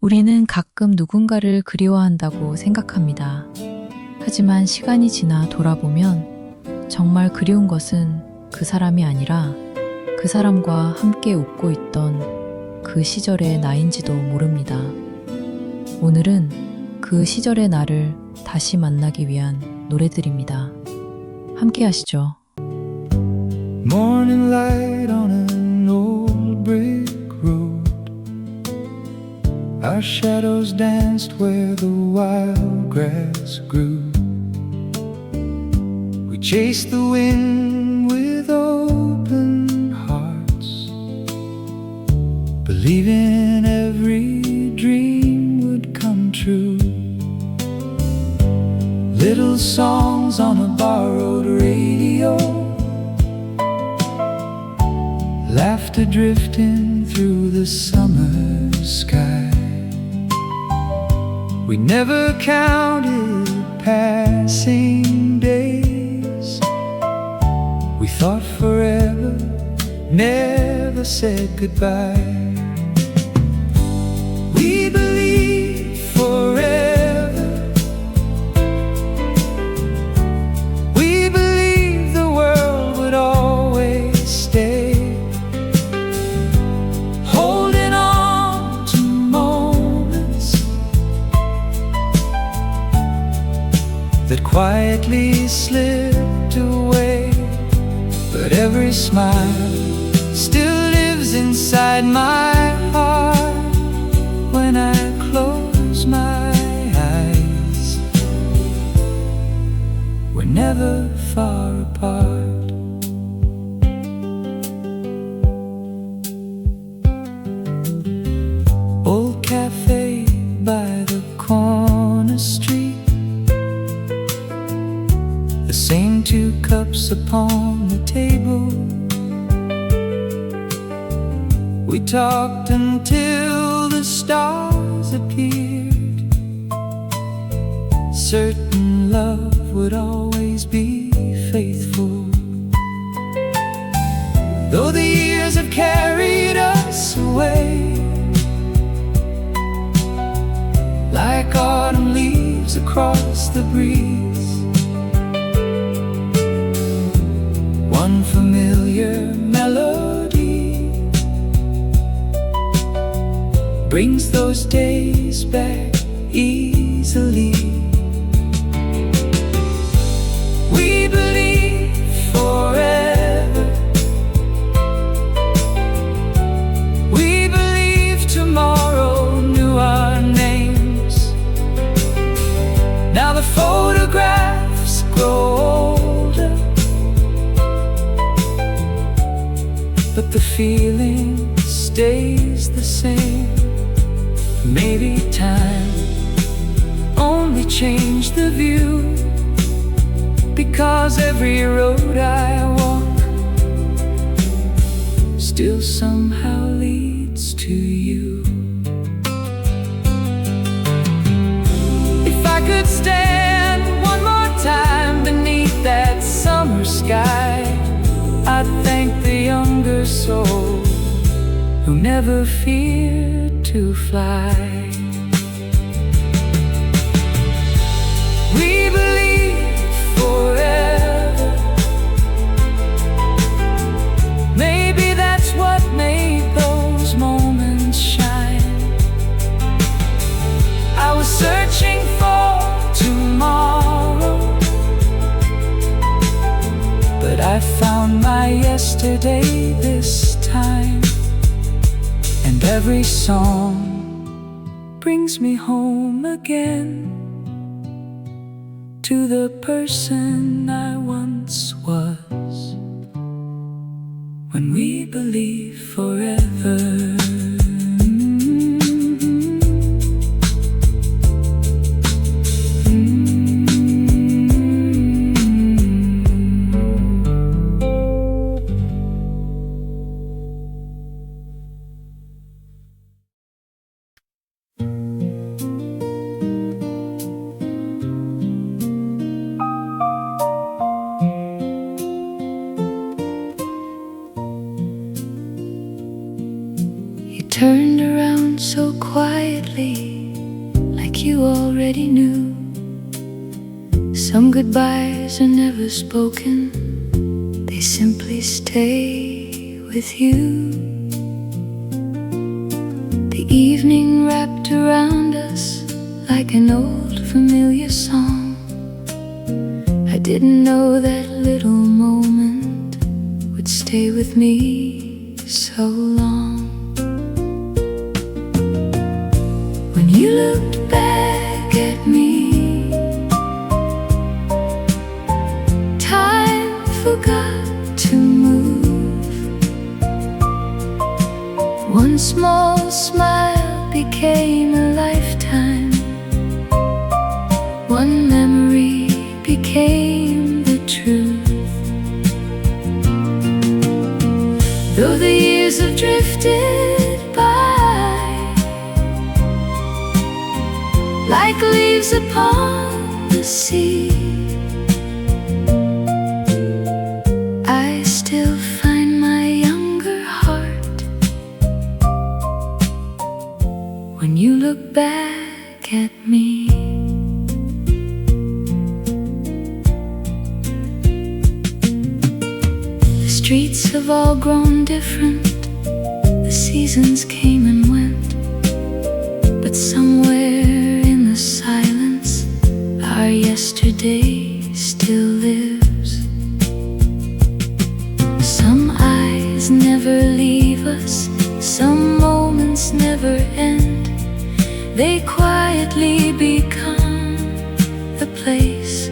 우리는 가끔 누군가를 그리워한다고 생각합니다. 하지만 시간이 지나 돌아보면 정말 그리운 것은 그 사람이 아니라 그 사람과 함께 웃고 있던 그 시절의 나인지도 모릅니다. 오늘은 그 시절의 나를 다시 만나기 위한 노래들입니다. 함께 하시죠. Morning light on an old brick road. Our shadows danced where the wild grass grew. We chased the wind with open hearts, believing every dream would come true. Little songs on a borrowed radio, laughter drifting through the summer sky. We never counted passing days. We thought forever, never said goodbye. We believed forever. We believed the world would always stay. Holding on to moments that quietly slipped away. But every smile still lives inside my heart. When I close my eyes, we're never far apart. Old cafe by the corner street, the same two cups upon the table. We talked until the stars appeared, certain love would always be faithful. Though the years have carried us away, like autumn leaves across the breeze, one familiar melody brings those days back easily. We believe forever. We believe tomorrow knew our names. Now the photographs grow older, but the feeling stays the same. Maybe time only changed the view, because every road I walk still somehow leads to you. If I could stand one more time beneath that summer sky, I'd thank the younger soul who never feared to fly. We believe forever. Maybe that's what made those moments shine. I was searching for tomorrow, but I found my yesterday this time. And every song brings me home again to the person I once was, when we believe forever. simply like you already knew. Some goodbyes are never spoken, they simply stay with you. The evening wrapped around us like an old familiar song. I didn't know that little moment would stay with me so long. When you looked back at me, time forgot to move. One small smile became a lifetime. One memory became the truth. Though the years have drifted by like leaves upon the sea, I still find my younger heart when you look back at me. The streets have all grown different, the seasons came and went, but somewhere in the silence our yesterday still lives. Some eyes never leave us, some moments never end. They quietly become the place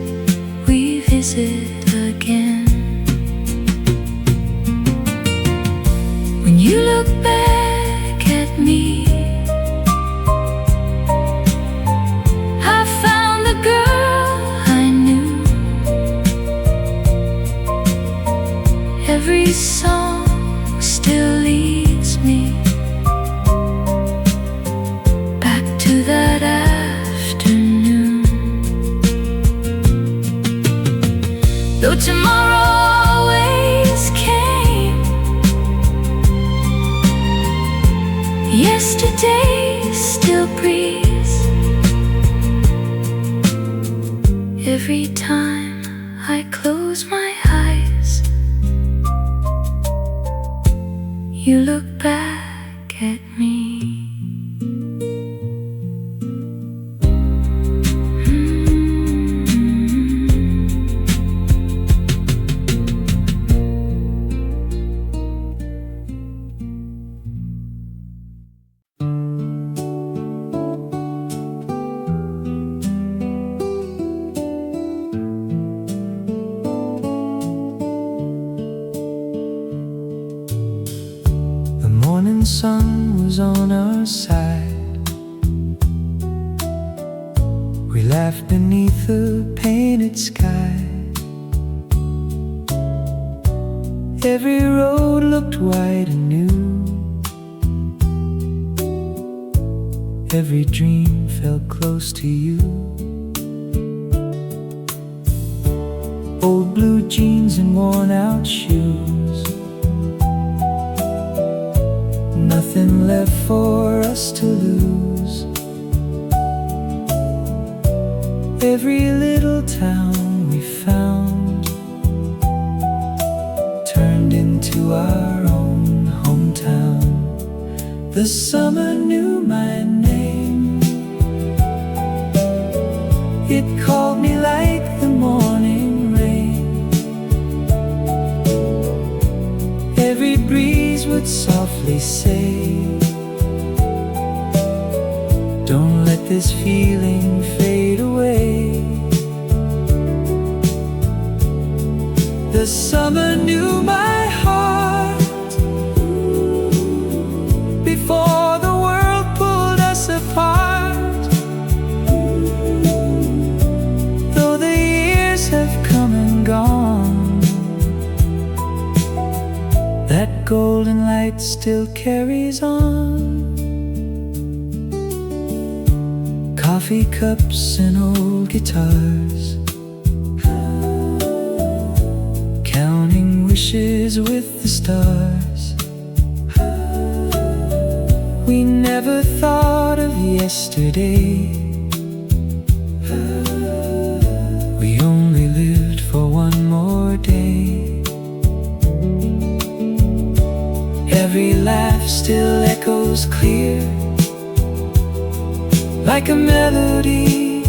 we visit again. When you look back at me, I found the girl I knew. Every song still leads me back to that afternoon. Though tomorrow always came, yesterday still breathes. Every time I close my eyes, you look back at me. The morning sun was on our side. We laughed beneath the painted sky. Every road looked wide and new. Every dream felt close to you. Old blue jeans and worn out shoes, nothing left for us to lose. Every little town we found turned into our own hometown. The summer knew my name, it called me like the morning rain. Every breeze would softly say, don't let this feeling fade away. The summer knew my heart before the world pulled us apart. Though the years have come and gone, that golden light still carries on. Coffee cups and old guitars, wishes with the stars. We never thought of yesterday. We only lived for one more day. Every laugh still echoes clear, like a melody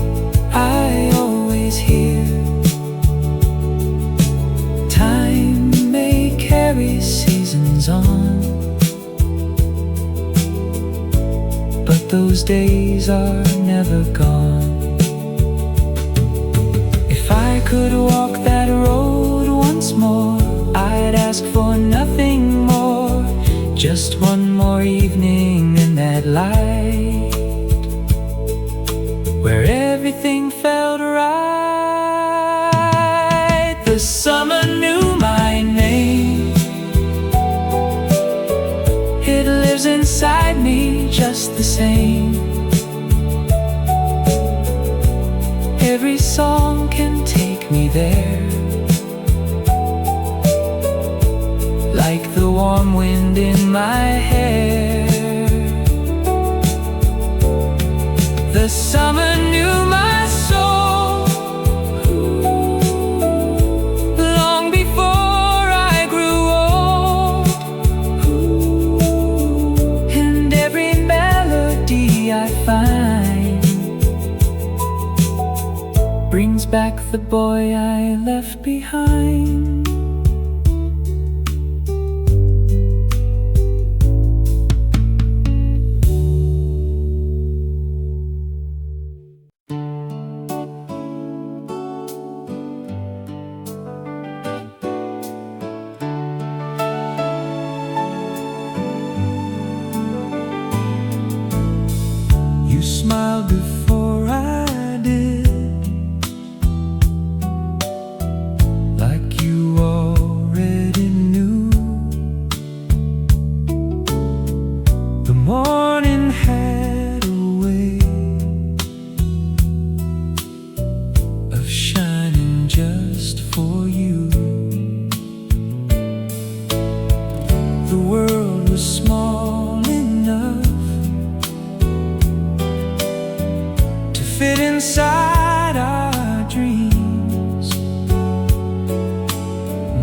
I always hear. Time may carry seasons on, but those days are never gone. If I could walk that road once more, I'd ask for nothing more. Just one more evening in that light, where everything felt right. The summer knew my name. It lives inside me just the same. Every song can take me there, like the warm wind in my hair. The summer knew my soul long before I grew old, and every melody I find brings back the boy I left behind. You smiled before I did, like you already knew. The morning had a way of shining just for you. The world was small enough to fit inside our dreams.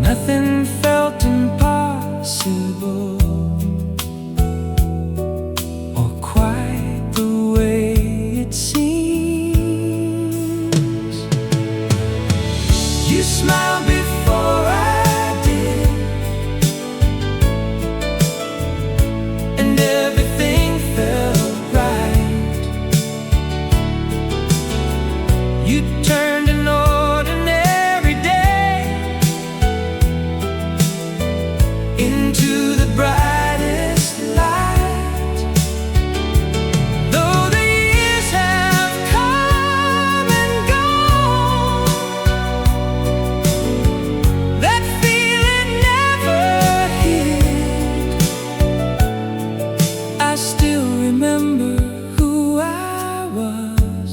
Nothing felt impossible, or quite the way it seems. You smiled before I did, and everything felt right. You turned an ordinary day into the brightest light. Though the years have come and gone, that feeling never hid. I still remember who I was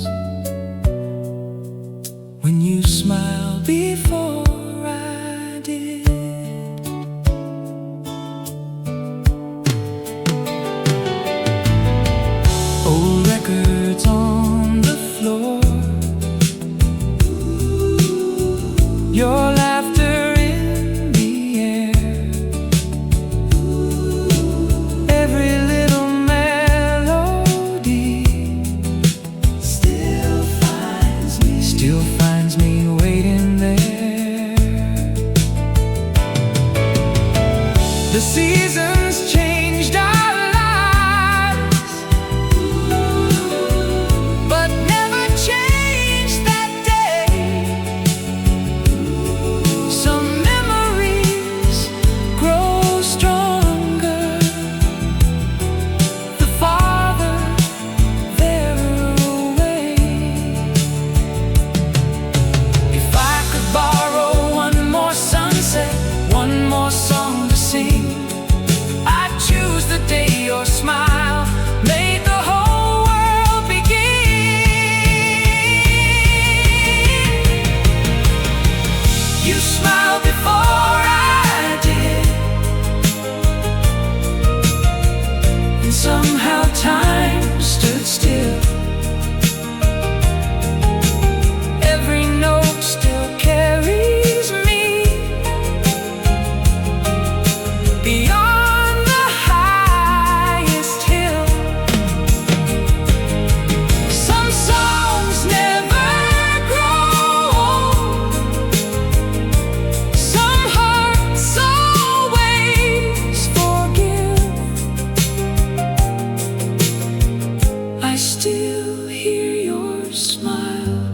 still hear your smile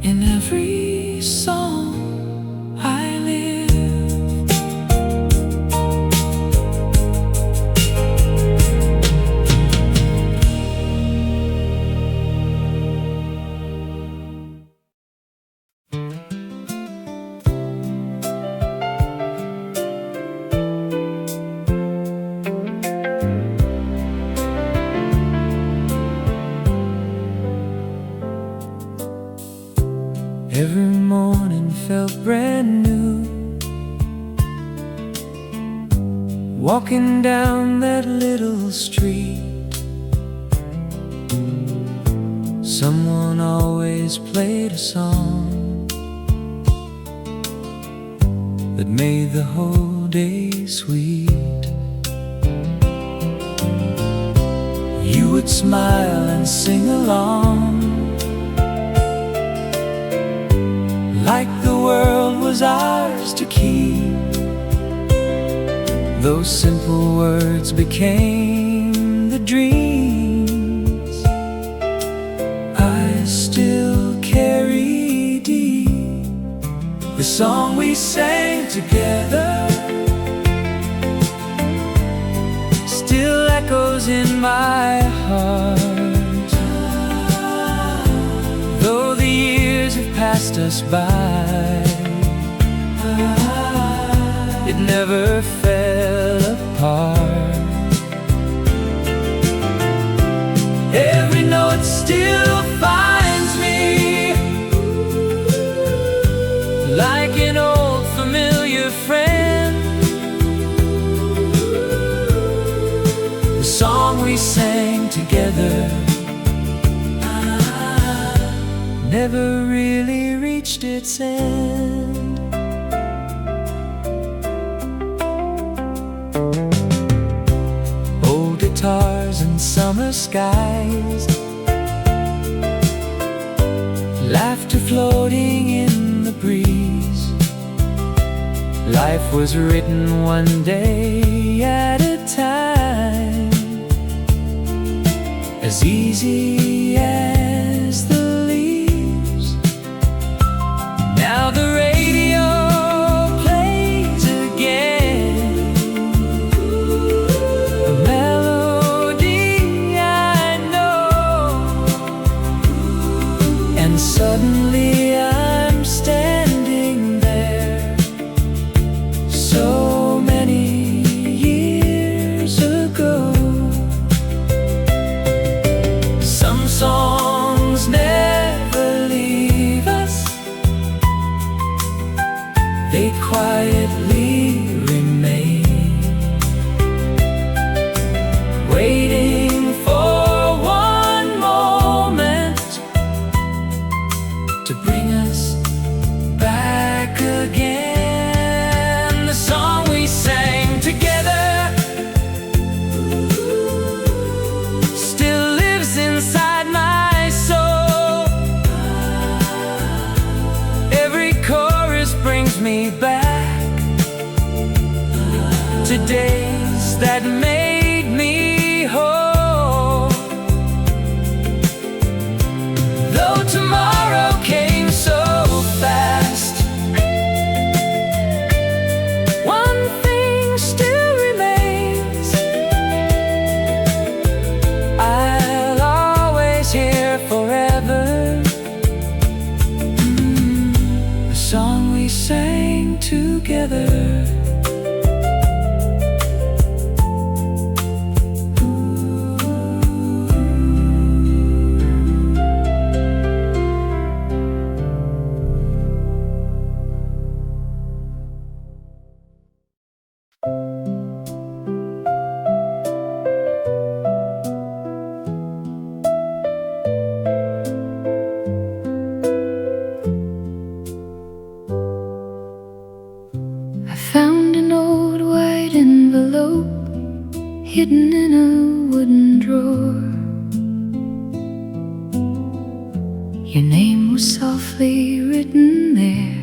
in every song I live. Every morning felt brand new, walking down that little street. Someone always played a song that made the whole day sweet. You would smile and sing along, like the world was ours to keep. Those simple words became the dreams I still carry deep. The song we sang together still echoes in my heart. Though the years have passed us by, it never fell apart. Every note still finds me like an old familiar friend. The song we sang together never really reached its end. Old guitars and summer skies, laughter floating in the breeze. Life was written one day at a time, as easy as the now the radio plays again, a melody I know, and suddenly I'm standing there, so many years ago. Some songs never leave us, they quietly remain, waiting for one moment to bring us back again. The song we sang together still lives inside my soul. Every chorus brings me back to days that made me whole. Though tomorrow came so fast, one thing still remains. I'll always hear forever the song we sang together. Hidden in a wooden drawer, your name was softly written there,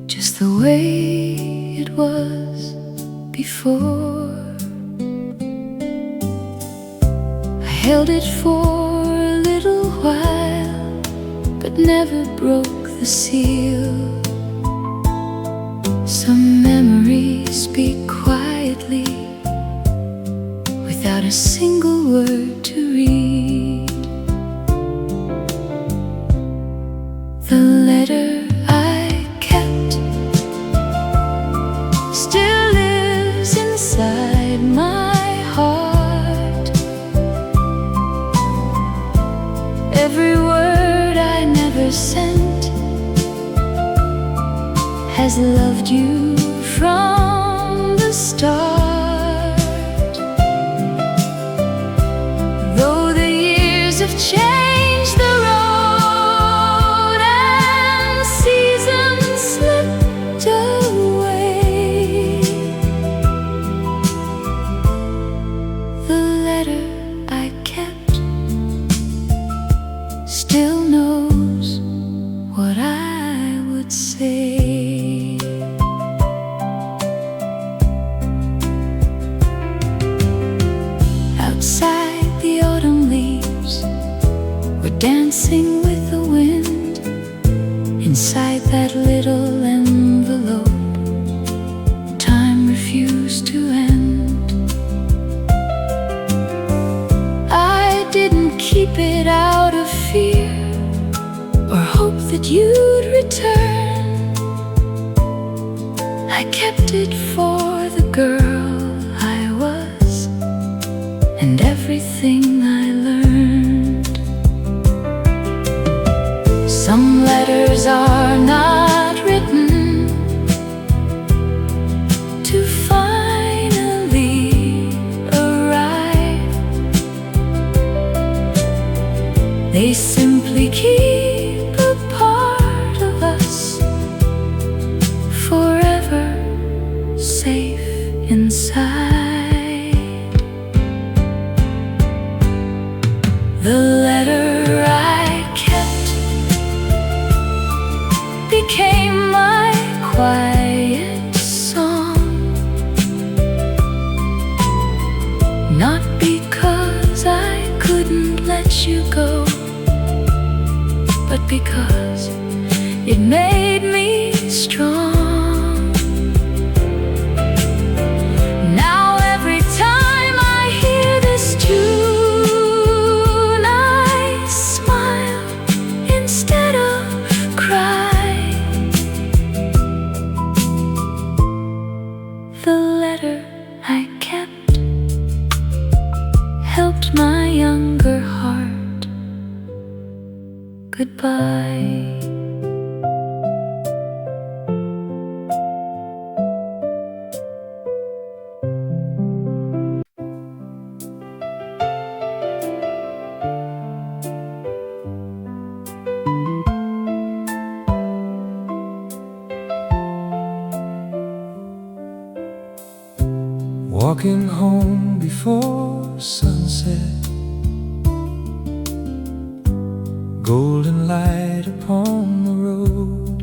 just the way it was before. held it for a little while, but never broke the seal. Some memories speak quietly, without a single word to read. The letter I kept still lives inside my heart. Every word I never sent has loved you from the start. Though the years have changed the road and seasons slipped away, the letter I kept still knows what I would say. Outside, the autumn leaves were dancing with the wind. Inside that little envelope, time refused to end. I didn't keep it out of fear or hope that you'd return. I kept it for the girl I was and everything I learned. Some letters are not written to finally arrive. They simply keep a part of us forever safe inside. The letter I kept became my quiet song, not because I couldn't let you go, but because it made me strong. Now every time I hear this tune, I smile instead of cry. The letter I kept helped my younger heart goodbye. Walking home before sunset, golden light upon the road.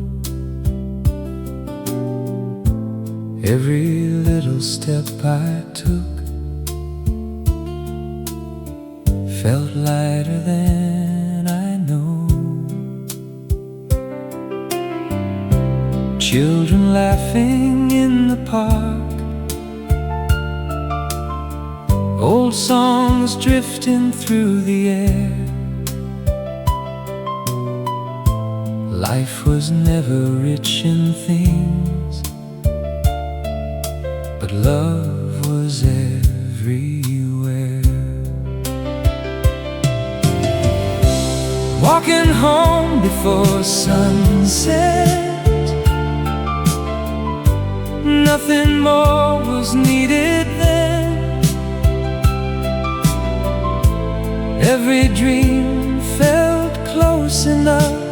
Every little step I took felt lighter than I know. Children laughing in the park, old songs drifting through the air. Life was never rich in things, but love was everywhere. Walking home before sunset, nothing more was needed then. Every dream felt close enough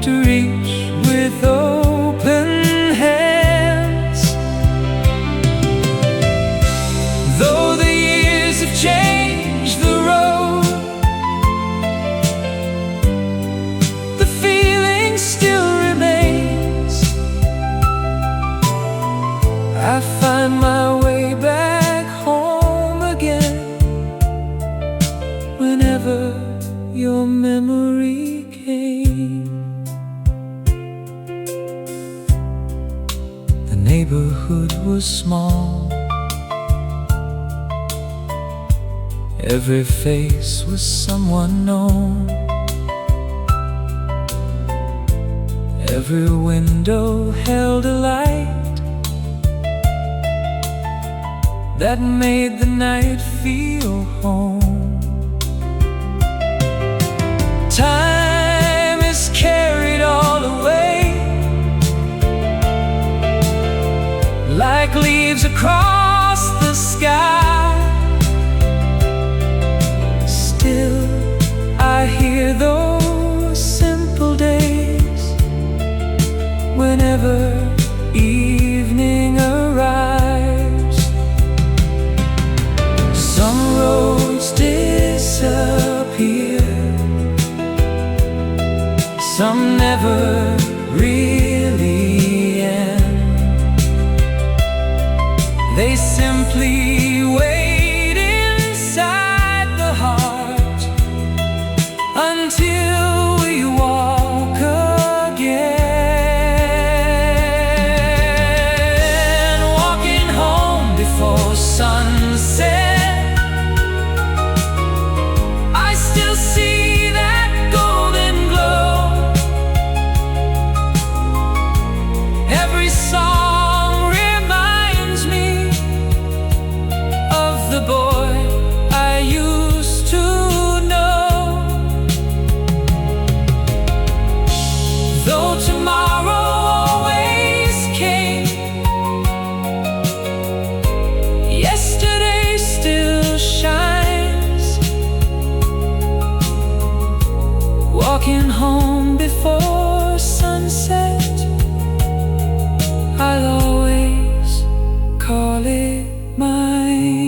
to reach with open hands. Though the years have changed the road, the feeling still remains. I find my way back home again Every face was someone known. Every window held a light that made the night feel home. Time is carried all away like leaves across the sky. Still, I hear those simple days whenever evening arrives. Some roads disappear, some never really end. They simply wait inside the heart until we walk again. Walking home before sunset, I still see that golden glow. Every song reminds me of the boy I used to know. Though tomorrow always came, yesterday still shines. Walking home before sunset, I'll always call it mine.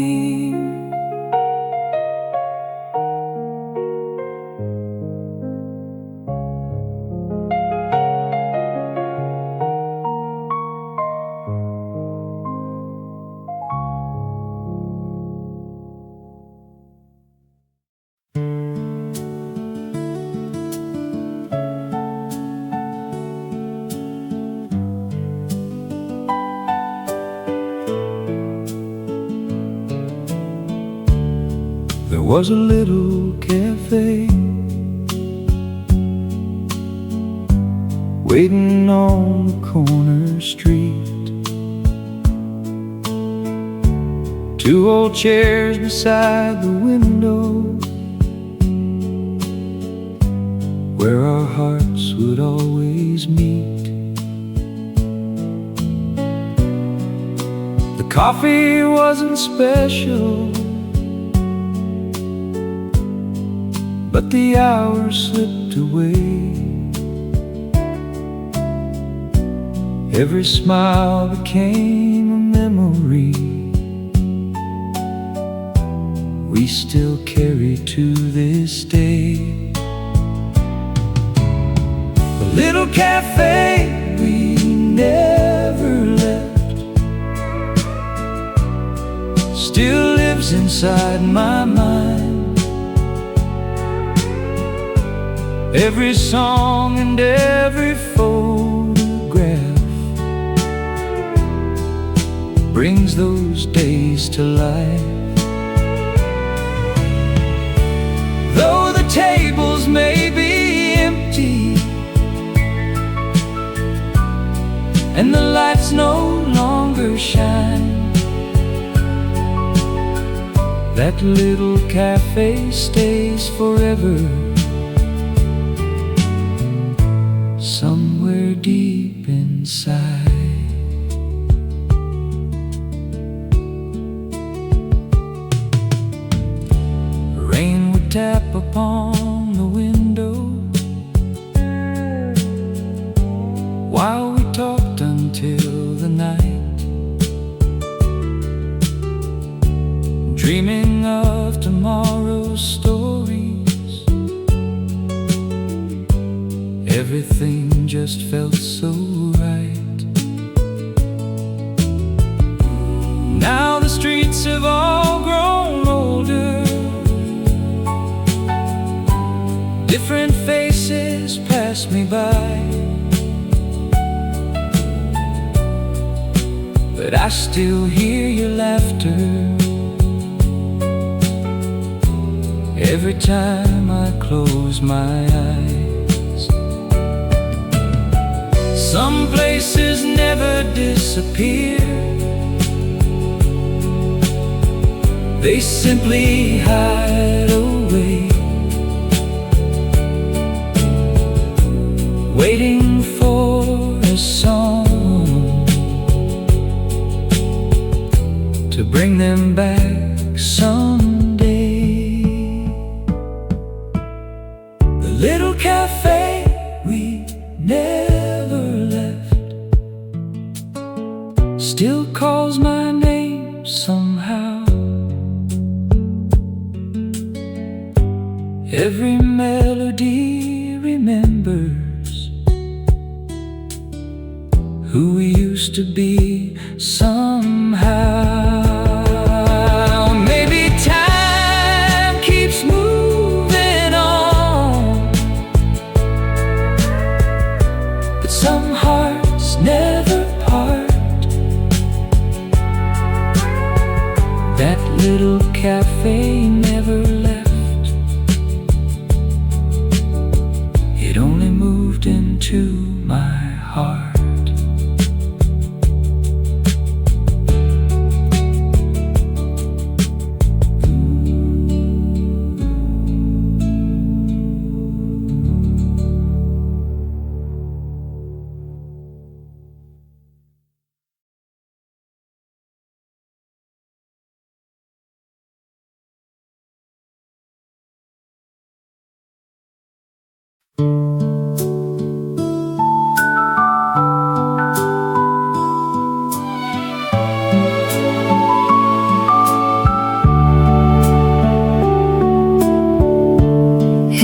There was a little cafe waiting on the corner street. Two old chairs beside the window where our hearts would always meet. The coffee wasn't special, but the hours slipped away. Every smile became a memory we still carry to this day. The little cafe we never left still lives inside my mind. Every song and every photograph brings those days to life. Though the tables may be empty and the lights no longer shine, that little cafe stays forever, somewhere deep inside. Rain would tap upon the window while we talked until the night, dreaming of tomorrow's stories. Everything just felt so right. Now the streets have all grown older, different faces pass me by, but I still hear your laughter every time I close my eyes. Some places never disappear, they simply hide away, waiting for a song to bring them back someday. The little cafe we never left still calls my name somehow. Every melody remembers who we used to be somehow. Maybe time keeps moving on, but some hearts never part. That little cafe never left, it only moved into my heart.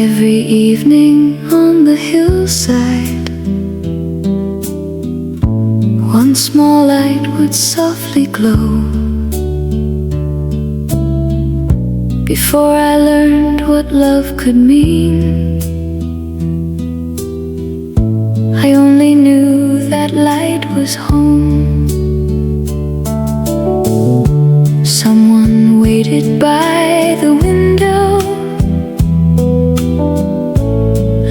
Every evening on the hillside, one small light would softly glow. Before I learned what love could mean, I only knew that light was home. Someone waited by the window,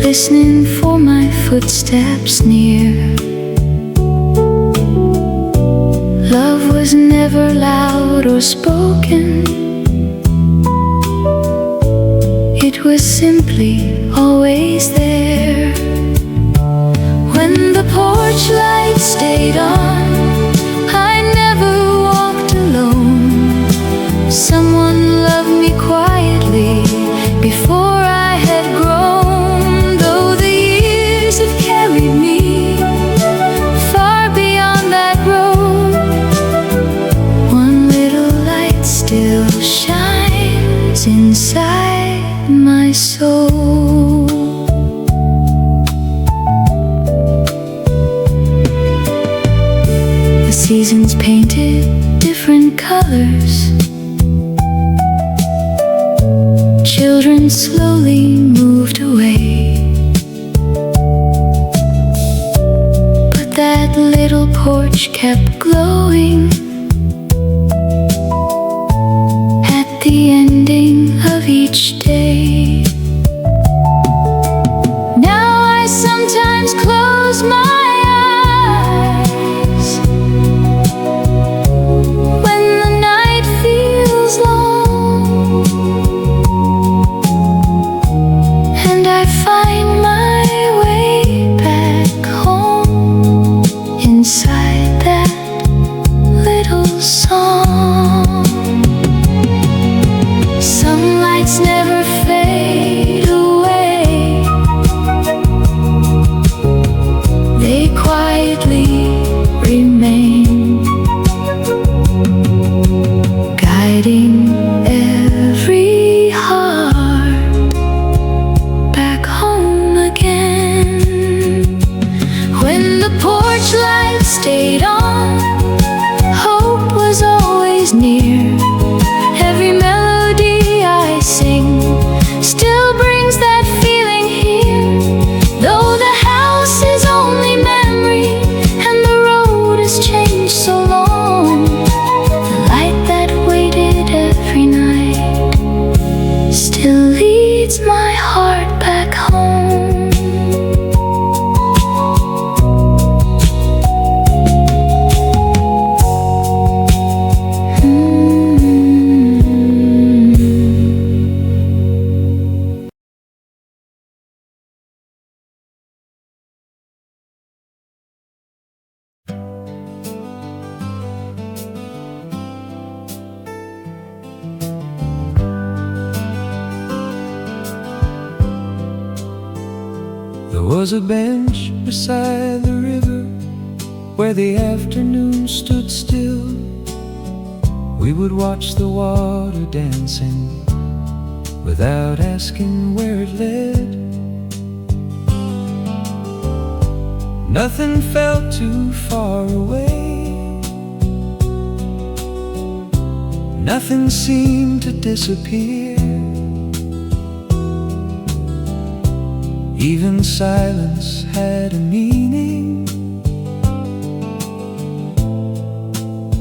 listening for my footsteps near. Love was never loud or spoken, it was simply always there. When the porch light stayed on, I never walked alone. Someone loved me quietly before I had grown. Though the years have carried me far beyond that road, one little light still shines inside my soul. The seasons painted different colors, children slowly moved away, but that little porch kept glowing at the ending of each day. Now I sometimes close my eyes when the night feels long, and I find my way back home inside that little song. Some lights never leads my heart back home. There was a bench beside the river where the afternoon stood still. We would watch the water dancing without asking where it led. Nothing felt too far away. Nothing seemed to disappear. Even silence had a meaning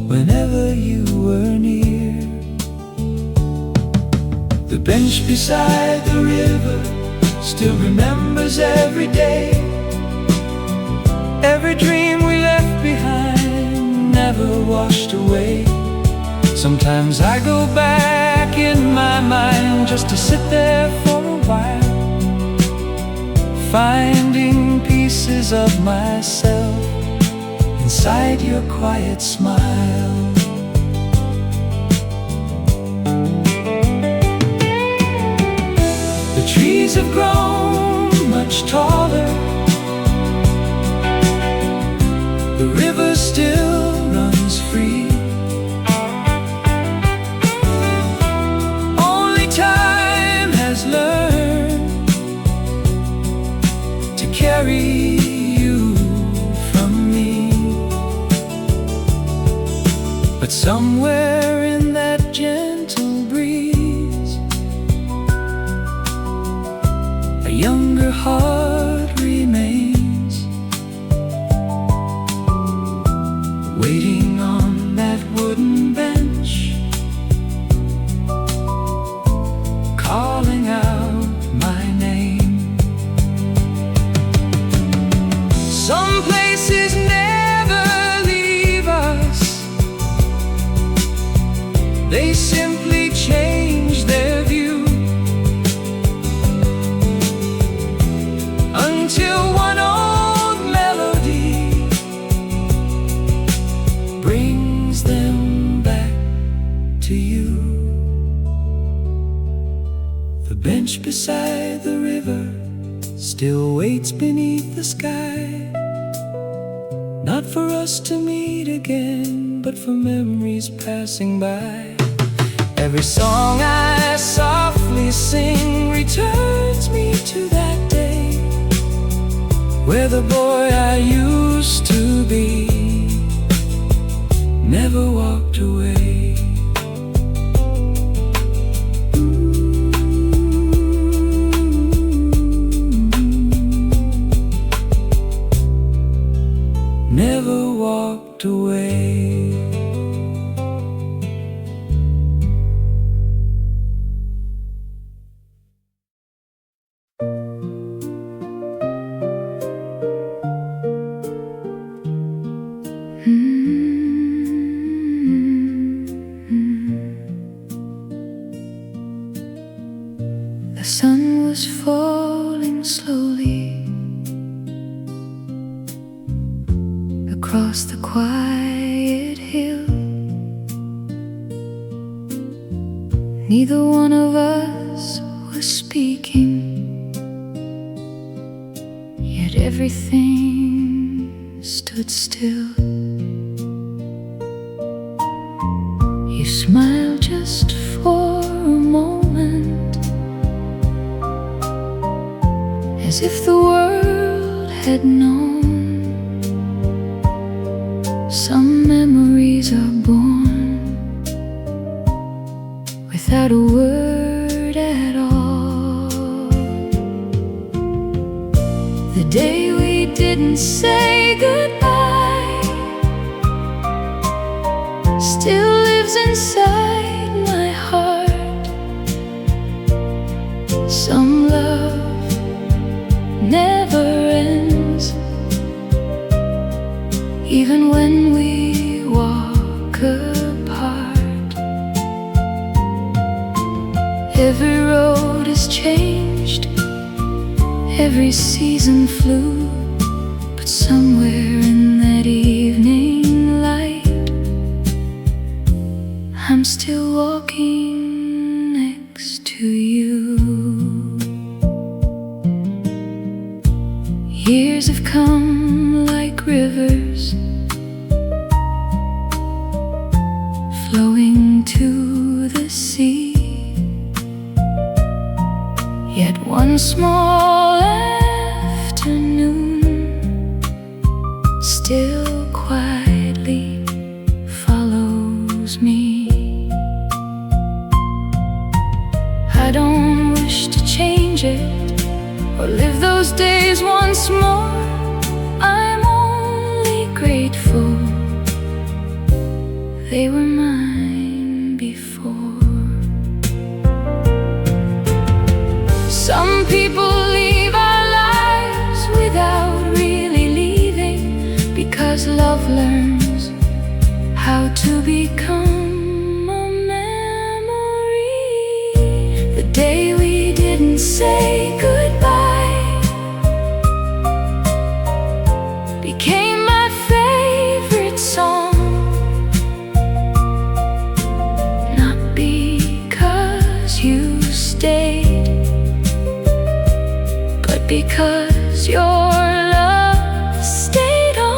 whenever you were near. The bench beside the river still remembers every day. Every dream we left behind, never washed away. Sometimes I go back in my mind just to sit there for a while, finding pieces of myself inside your quiet smile. The trees have grown much taller. The river still runs free. Only time has learned to carry you from me. But somewhere in that gentle breeze, a younger heart remains, waiting on that wooden bench, calling out my name. Some places never leave us, they simply change their view, until one old melody brings them back to you. The bench beside the river still waits beneath the sky, not for us to meet again, but for memories passing by. Every song I softly sing returns me to that day, where the boy I used to be never walked away. Never walked away. The sun was falling slowly across the quiet hill. Neither one of us was speaking, yet everything stood still. You smiled just for a moment, as if the world had known. Some memories are born without a word at all. The day we didn't say goodbye still lives inside my heart. Some Every road is changed, every season flew, but somewhere in that evening light, I'm still walking next to you. Years have come like rivers, flowing to the sea. Yet one small afternoon still quietly follows me. I don't wish to change it or live those days once more. I'm only grateful they were mine before. Some people leave our lives without really leaving, because love learns how to become a memory. The day we didn't say goodbye became my favorite song. Not because you stayed, but because your love stayed on.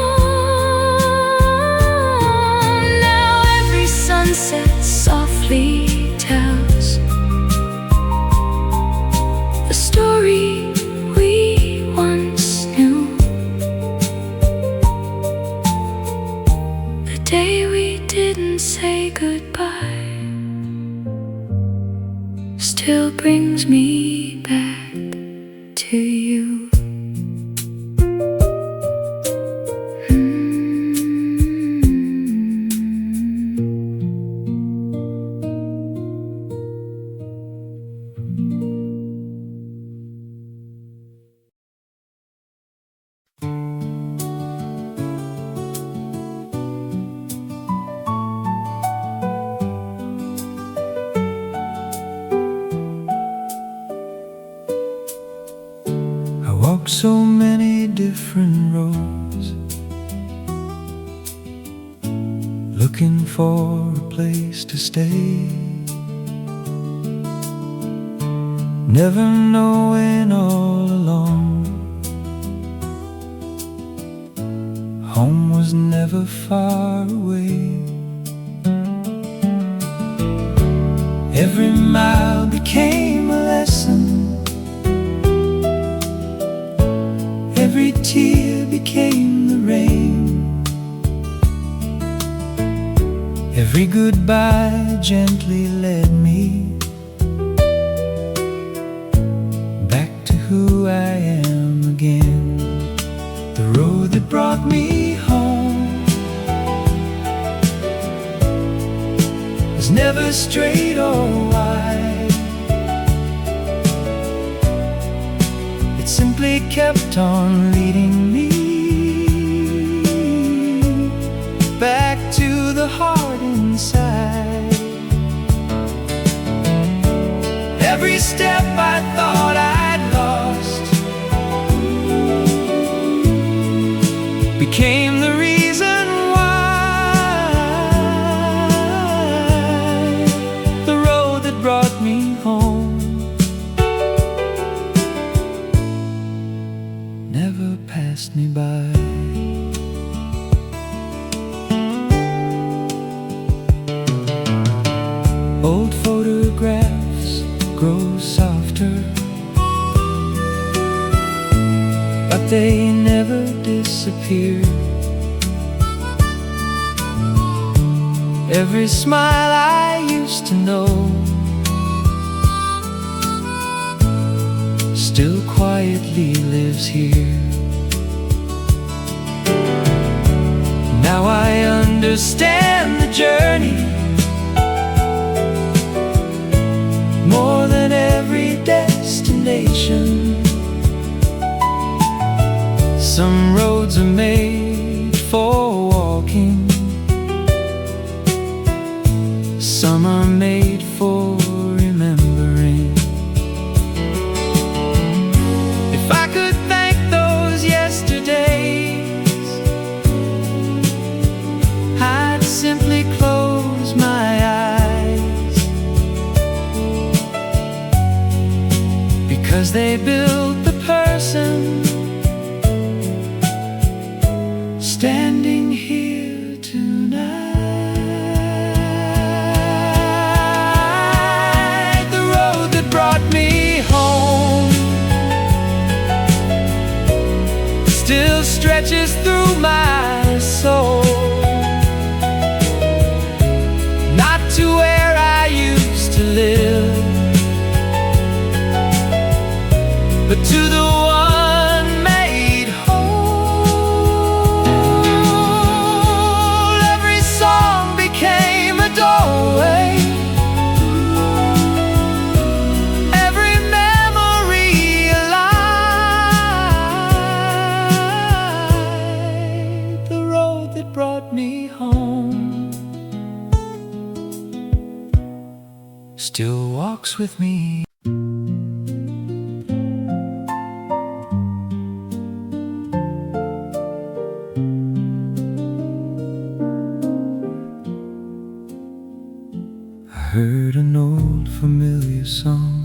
Now every sunset softly tells the story we once knew. The day we didn't say goodbye still brings me back to you. Walk so many different roads, looking for a place to stay, never knowing all along home was never far away. Every mile became a lesson, every tear became the rain, every goodbye gently led me back to who I am again. The road that brought me home was never straight or wide. It simply kept on leading me back to the heart inside. Every step I thought I'd lost became the reason why. The road that brought me home never passed me by. Old photographs grow softer, but they never disappear. Every smile I used to know still quietly lives here. Now I understand the journey more than every destination. Some roads are made for walking, some are made for remembering. 'cause they built the person standing here tonight. The road that brought me home still stretches through my soul, not to where I used to live, but to the one made whole. Every song became a doorway, every memory alive. The road that brought me home still walks with me. Heard an old familiar song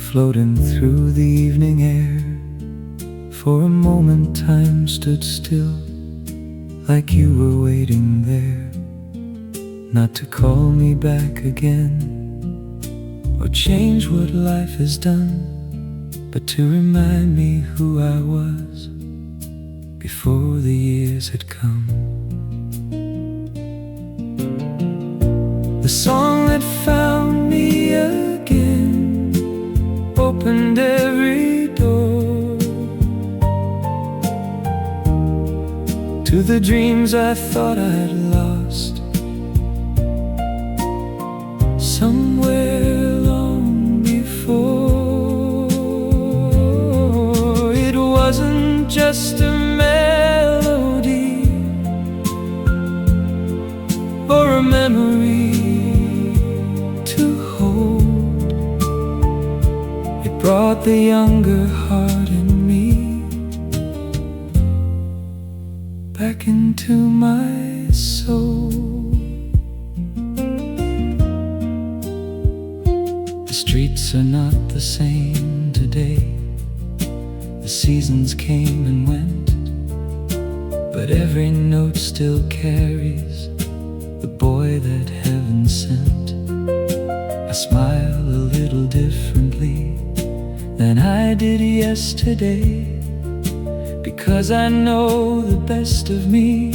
floating through the evening air. For a moment time stood still, like you were waiting there, not to call me back again or change what life has done, but to remind me who I was before the years had come. The song that found me again opened every door to the dreams I thought I'd lost somewhere long before. It wasn't just a melody or a memory brought the younger heart in me back into my soul. The streets are not the same today. The seasons came and went, but every note still carries the boy that heaven sent. I smile a little differently than I did yesterday, because I know the best of me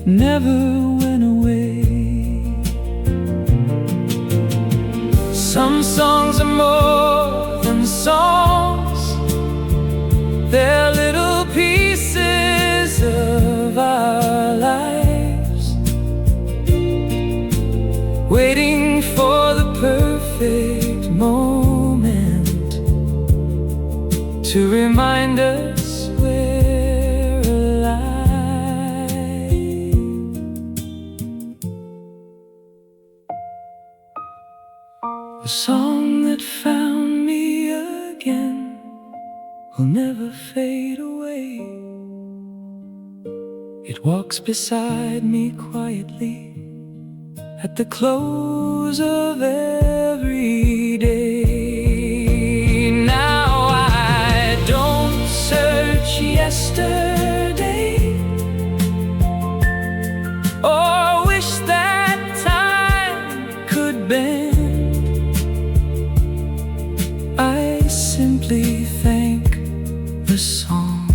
never went away. Some songs are more than songs, they're little pieces of our lives, waiting for the perfect moment to remind us we're alive. The song that found me again will never fade away. It walks beside me quietly at the close of every day. Yesterday, or wish that time could bend. I simply thank the song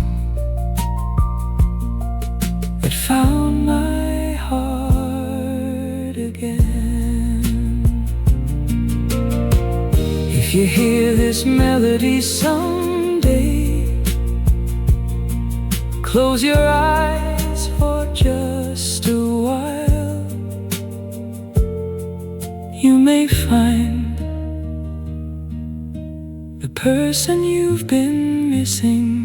that found my heart again. If you hear this melody someday, close your eyes for just a while. You may find the person you've been missing